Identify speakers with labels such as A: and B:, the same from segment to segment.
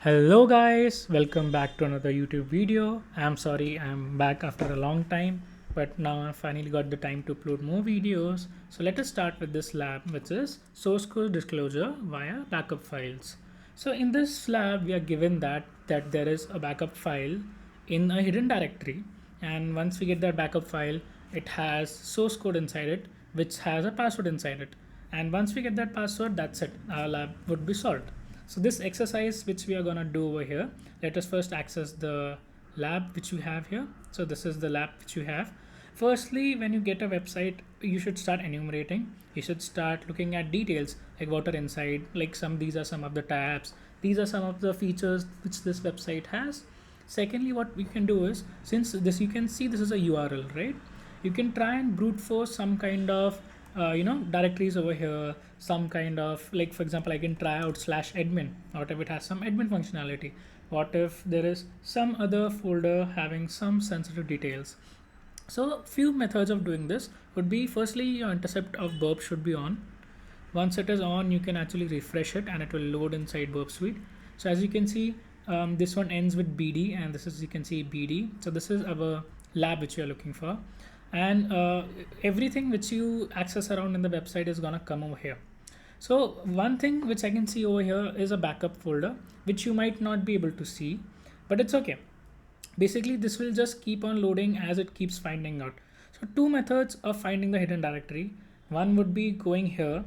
A: Hello guys, welcome back to another YouTube video. I'm sorry I'm back after a long time, but now I finally got the time to upload more videos. So let us start with this lab, which is source code disclosure via backup files. So in this lab, we are given that there is a backup file in a hidden directory, and once we get that backup file, it has source code inside it, which has a password inside it. And once we get that password, that's it. Our lab would be solved. So this exercise which we are going to do over here, let us first access the lab which we have here. So this is the lab which you have. Firstly, when you get a website, you should start enumerating. You should start looking at details like what are inside, like these are some of the tabs. These are some of the features which this website has. Secondly, what we can do is, since this you can see this is a URL, right? You can try and brute force some kind of directories over here, some kind of, like for example, I can try out /admin. What if it has some admin functionality? What if there is some other folder having some sensitive details? So few methods of doing this would be, firstly, your intercept of burp should be on. Once it is on, you can actually refresh it and it will load inside Burp Suite. So as you can see, this one ends with BD, and this is, you can see, BD. So this is our lab which we are looking for, and everything which you access around in the website is gonna come over here. So one thing which I can see over here is a backup folder which you might not be able to see, but it's okay. Basically this will just keep on loading as it keeps finding out. So two methods of finding the hidden directory. One would be going here,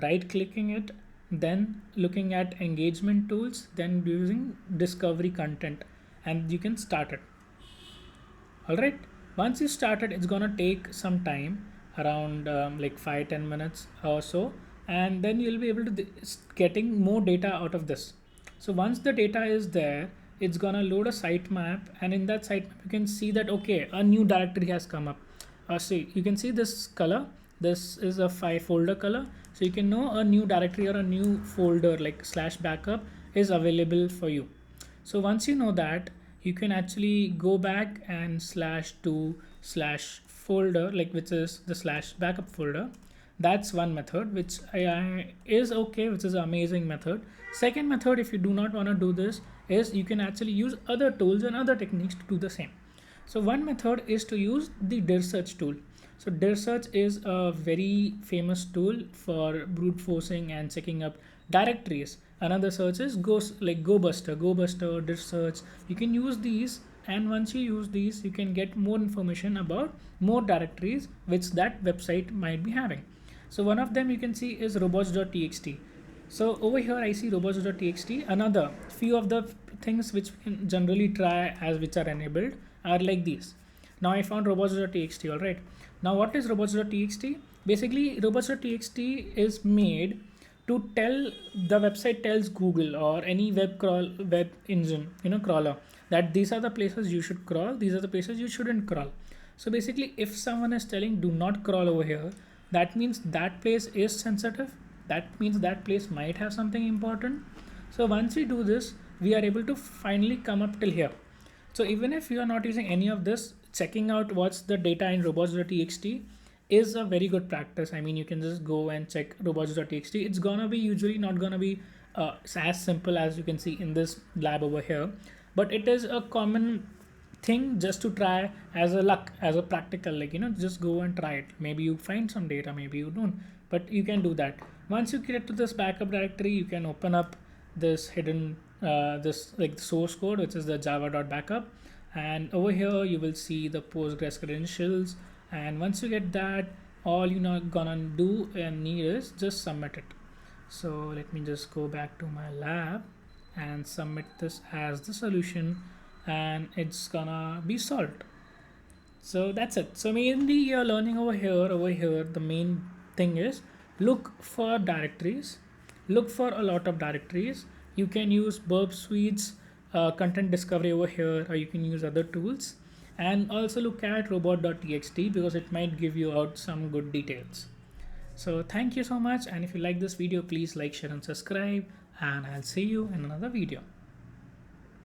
A: right clicking it, then looking at engagement tools, then using discovery content, and you can start it. All right, once you start it, it's gonna take some time, around like 5-10 minutes or so, and then you'll be able to getting more data out of this. So once the data is there, it's gonna load a sitemap, and in that sitemap you can see that okay, a new directory has come up. See, you can see this color, this is a folder color, so you can know a new directory or a new folder like /backup is available for you. So once you know that, you can actually go back and /to/folder, like which is the /backup folder. That's one method which is okay, which is an amazing method. Second method, if you do not want to do this, is you can actually use other tools and other techniques to do the same. So one method is to use the dir search tool. So dir search is a very famous tool for brute forcing and checking up directories. Another search is GoBuster, dir search. You can use these, and once you use these, you can get more information about more directories which that website might be having. So one of them you can see is robots.txt. So over here I see robots.txt. Another few of the things which we can generally try as which are enabled are like these. Now I found robots.txt. All right. Now what is robots.txt? Basically robots.txt is made to tell, the website tells Google or any web engine, crawler, that these are the places you should crawl, these are the places you shouldn't crawl. So basically if someone is telling do not crawl over here, that means that place is sensitive. That means that place might have something important. So once we do this, we are able to finally come up till here. So even if you are not using any of this, checking out what's the data in robots.txt is a very good practice. I mean, you can just go and check robots.txt. It's gonna be usually not gonna be as simple as you can see in this lab over here, but it is a common thing just to try as a luck, as a practical, like, just go and try it. Maybe you find some data, maybe you don't, but you can do that. Once you get to this backup directory, you can open up this hidden this like source code, which is the java.backup, and over here you will see the Postgres credentials, and once you get that, all you're gonna do and need is just submit it. So let me just go back to my lab and submit this as the solution, and it's gonna be solved. So that's it. So mainly you're learning over here the main thing is look for directories, look for a lot of directories. You can use Burp Suite's content discovery over here, or you can use other tools, and also look at robot.txt because it might give you out some good details. So thank you so much, and if you like this video, please like, share and subscribe, and I'll see you in another video.